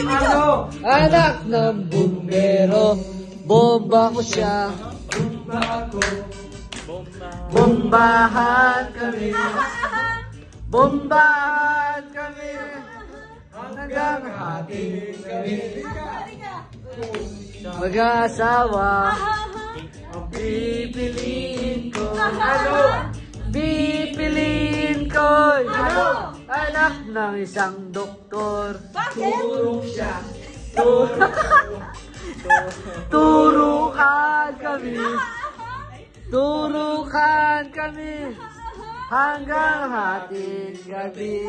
Ano? Anak ng bumbero, bomba ko siya. Bomba ako. Bombahan kami. Bombahan kami. Hanggang hating kami. Mag-asawa. Ang pipiliin ko. Ano? Pipiliin ko. Ano? Anak ng isang doktor. Turong siya. Turukan kami. Turukan kami. Hanggang hating gabi.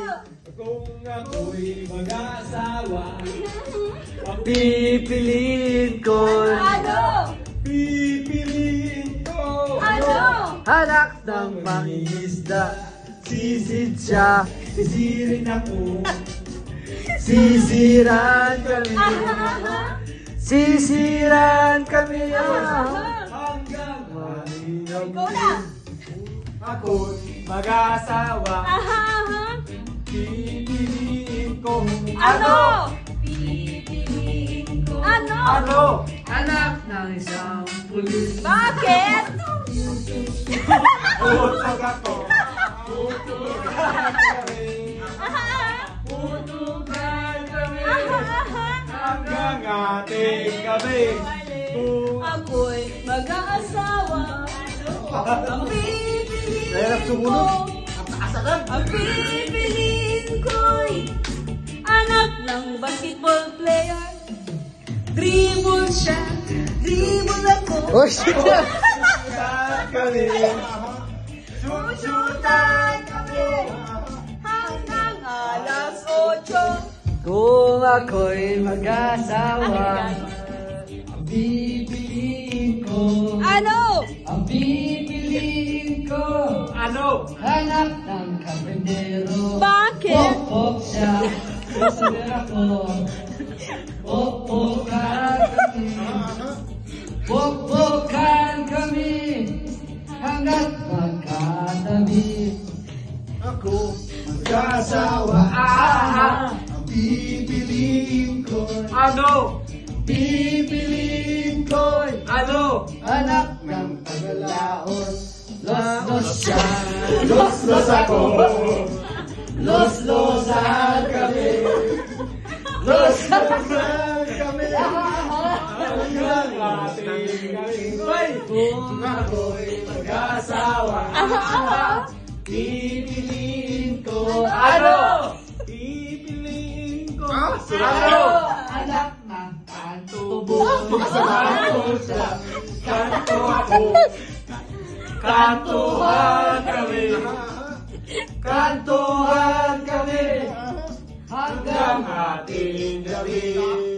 Kung ako'y mag-asawa, Pipiliin ko. pipiliin ko. Anak ng mangingisda. Sisid siya. Sisirin ako. Sisiran kami. Sisiran kami. Hanggang malingaw. Ako'y mag-asawa, pipiliin ko. Pipiliin ko. Ano? Anak ng isang pulis. Bakit? Utok ako. Utukan kami. Tutukan kami. Hanggang ating gabi. Kung Ako'y mag-aasawa. Ang Kaya pipiliin ko. Ang pipiliin ko'y anak ng basketball player. Dribble siya, dribble ako. Oh, shit! Shoot kami. Shoot-shootan kami hanggang alas 8. Kung ako'y mag-asawa, ang pipiliin ko. Ano? Ang pipiliin ko. Ano? Anak ng kapendero. Bakit? Pop-pop siya. Sasabihin ako. Pop-pokan kami. Pop-pokan kami. Hanggat magkatabi. Ako mag-asawa. Ang pipiliin ko. Ano? Pipiliin ko. Ano? Anak ng tagalaos. Los-los siya. Los ako. Los-losan kami. Los-losan kami. Hanggang ating gabi. Kung ako'y mag-asawa, pipiliin ko. Ano? Pipiliin ko. Ano? Anak ng kantubo. Kanto siya. Kanto ako. Kantuhan kami. Kantuhan kami. Hanggang ating gabi.